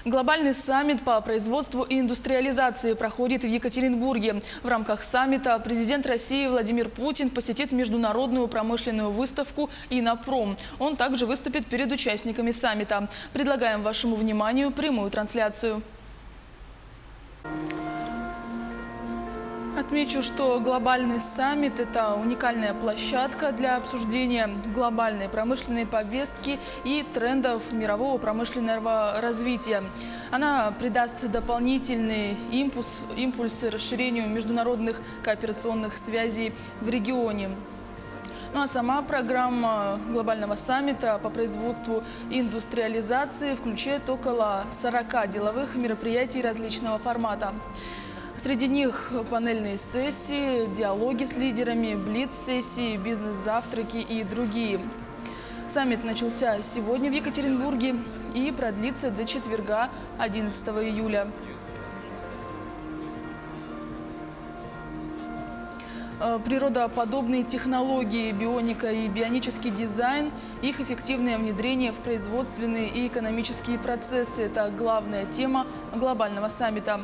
Глобальный саммит по производству и индустриализации проходит в Екатеринбурге. В рамках саммита президент России Владимир Путин посетит международную промышленную выставку «Иннопром». Он также выступит перед участниками саммита. Предлагаем вашему вниманию прямую трансляцию. Отмечу, что глобальный саммит – это уникальная площадка для обсуждения глобальной промышленной повестки и трендов мирового промышленного развития. Она придаст дополнительный импульс расширению международных кооперационных связей в регионе. Ну а сама программа глобального саммита по производству и индустриализации включает около 40 деловых мероприятий различного формата. Среди них панельные сессии, диалоги с лидерами, блиц-сессии, бизнес-завтраки и другие. Саммит начался сегодня в Екатеринбурге и продлится до четверга, 11 июля. Природоподобные технологии, бионика и бионический дизайн, их эффективное внедрение в производственные и экономические процессы – это главная тема глобального саммита.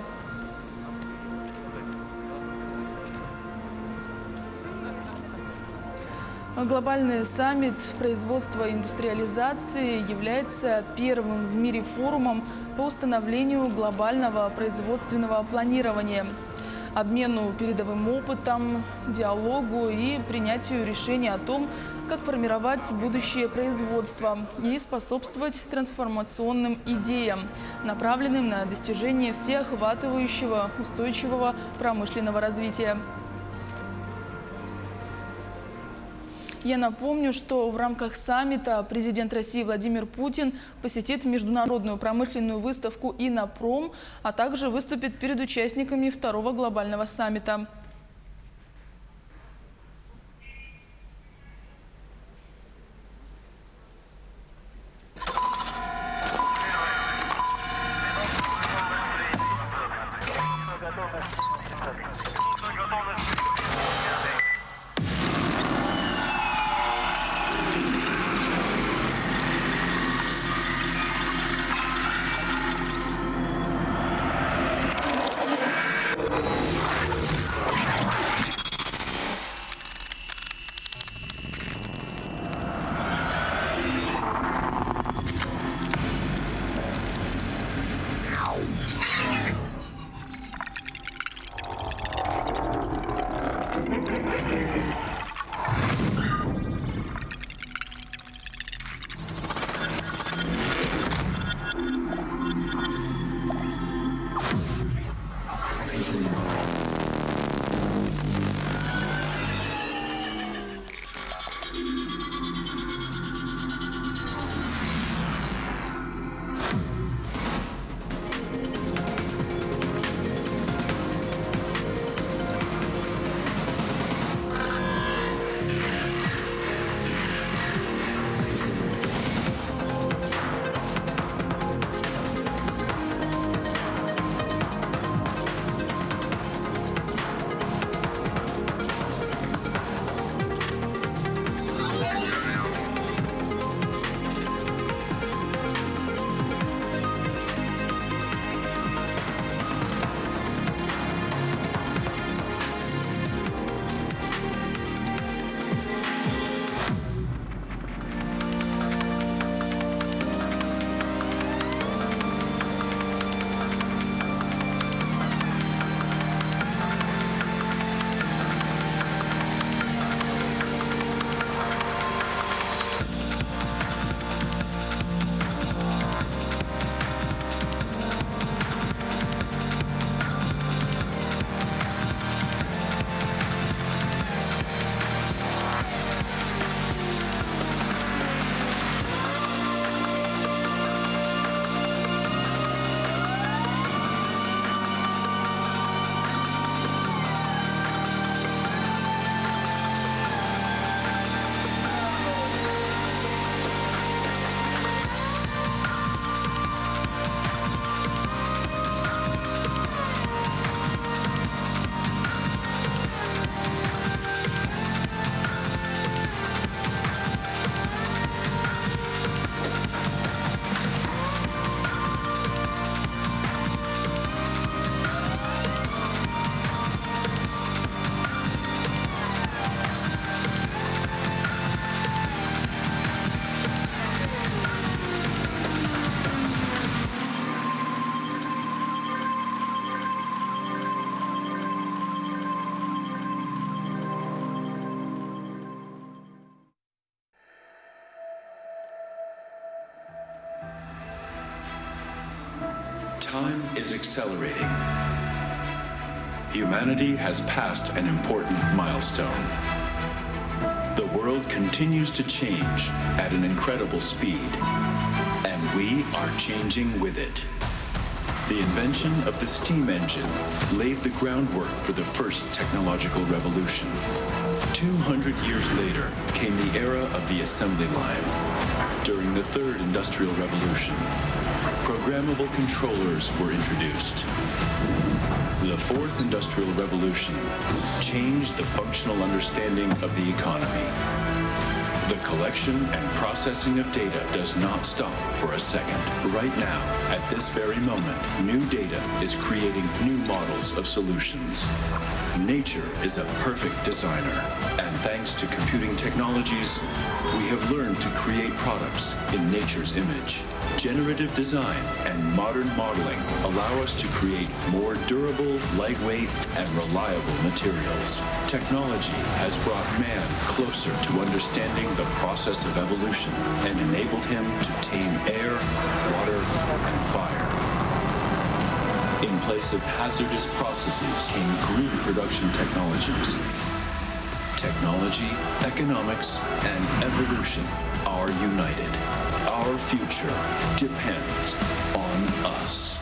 Глобальный саммит производства и индустриализации является первым в мире форумом по установлению глобального производственного планирования, обмену передовым опытом, диалогу и принятию решений о том, как формировать будущее производство и способствовать трансформационным идеям, направленным на достижение всеохватывающего устойчивого промышленного развития. Я напомню, что в рамках саммита президент России Владимир Путин посетит международную промышленную выставку «Иннопром», а также выступит перед участниками второго глобального саммита. Time is accelerating. Humanity has passed an important milestone. The world continues to change at an incredible speed, and we are changing with it. The invention of the steam engine laid the groundwork for the first technological revolution. 200 years later came the era of the assembly line. During the third industrial revolution, programmable controllers were introduced. The fourth industrial revolution changed the functional understanding of the economy. The collection and processing of data does not stop for a second. Right now, at this very moment, new data is creating new models of solutions. Nature is a perfect designer, and thanks to computing technologies, we have learned to create products in nature's image. Generative design and modern modeling allow us to create more durable, lightweight, and reliable materials. Technology has brought man closer to understanding the process of evolution and enabled him to tame air, water, and fire. In place of hazardous processes came green production technologies. Technology, economics, and evolution are united. Our future depends on us.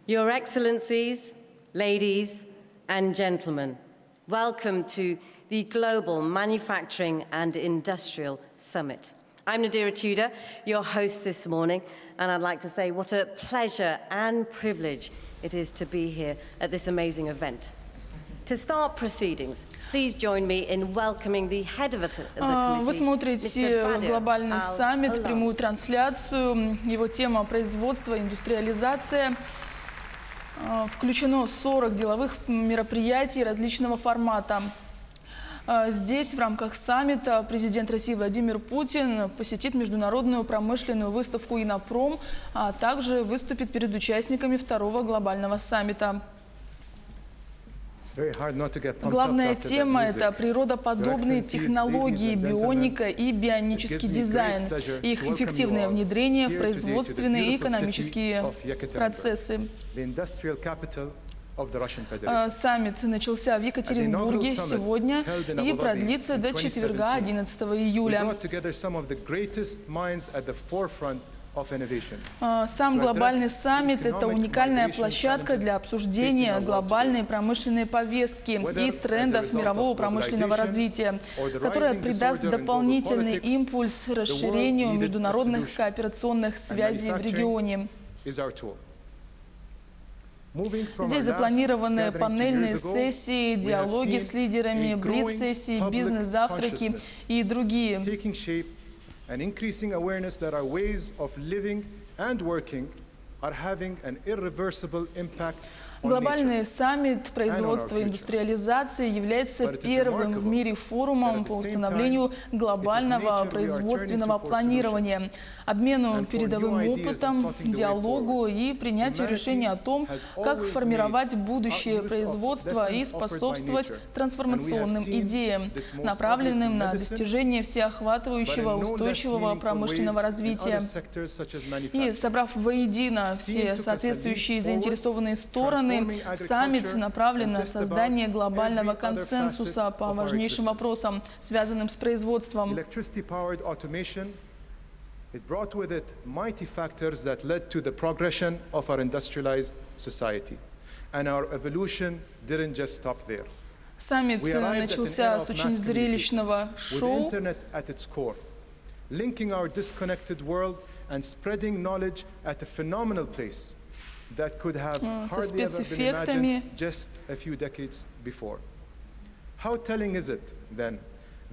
Your Excellencies, ladies and gentlemen, welcome to the Global Manufacturing and Industrial Summit. I'm Nadira Tudor, your host this morning, and I'd like to say what a pleasure and privilege it is to be here at this amazing event. To start proceedings, please join me in welcoming the head of the committee. Вы смотрите глобальный саммит, прямую трансляцию. Его тема производство, индустриализация. Включено 40 деловых мероприятий различного формата. Здесь в рамках саммита президент России Владимир Путин посетит международную промышленную выставку «Иннопром», а также выступит перед участниками второго глобального саммита. Главная тема – это природоподобные технологии, бионика и бионический дизайн, их эффективное внедрение в производственные и экономические процессы. Саммит начался в Екатеринбурге сегодня и продлится до четверга, 11 июля. Сам глобальный саммит – это уникальная площадка для обсуждения глобальной промышленной повестки и трендов мирового промышленного развития, которая придаст дополнительный импульс расширению международных кооперационных связей в регионе. Здесь запланированы панельные сессии, диалоги с лидерами, блиц-сессии, бизнес-завтраки и другие. And increasing awareness that our ways of living and working are having an irreversible impact. Глобальный саммит производства и индустриализации является первым в мире форумом по установлению глобального производственного планирования, обмену передовым опытом, диалогу и принятию решения о том, как формировать будущее производства и способствовать трансформационным идеям, направленным на достижение всеохватывающего устойчивого промышленного развития. И собрав воедино все соответствующие заинтересованные стороны, саммит направлен на создание глобального консенсуса по важнейшим вопросам, связанным с производством. It brought with it mighty factors that led to the progression of our industrialized society. And our evolution didn't just stop there. Саммит начался с очень зрелищного шоу. With internet at its core, linking our disconnected world and spreading knowledge at a phenomenal pace that could have hardly ever been imagined just a few decades before. How telling is it, then,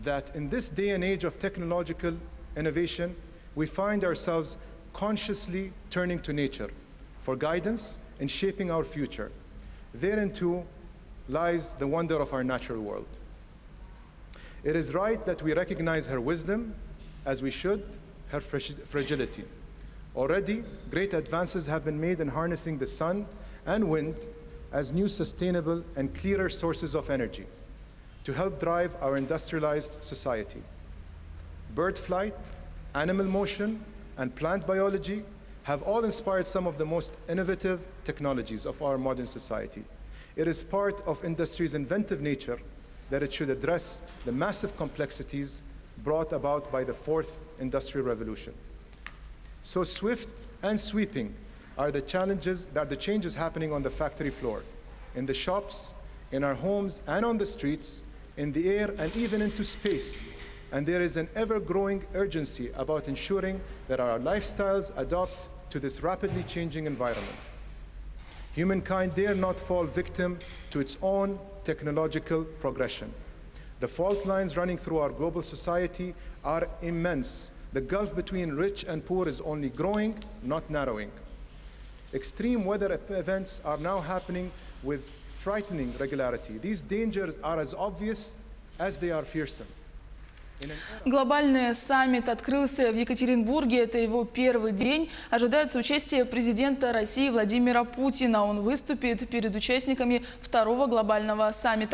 that in this day and age of technological innovation, we find ourselves consciously turning to nature for guidance in shaping our future. Therein too, lies the wonder of our natural world. It is right that we recognize her wisdom, as we should, her fragility. Already, great advances have been made in harnessing the sun and wind as new sustainable and clearer sources of energy to help drive our industrialized society. Bird flight, animal motion, and plant biology have all inspired some of the most innovative technologies of our modern society. It is part of industry's inventive nature that it should address the massive complexities brought about by the fourth industrial revolution. So swift and sweeping are the changes happening on the factory floor, in the shops, in our homes, and on the streets, in the air, and even into space. And there is an ever-growing urgency about ensuring that our lifestyles adapt to this rapidly changing environment. Humankind dare not fall victim to its own technological progression. The fault lines running through our global society are immense. The gulf between rich and poor is only growing, not narrowing. Extreme weather events are now happening with frightening regularity. These dangers are as obvious as they are fearsome. Глобальный саммит открылся в Екатеринбурге. Это его первый день. Ожидается участие президента России Владимира Путина. Он выступит перед участниками второго глобального саммита.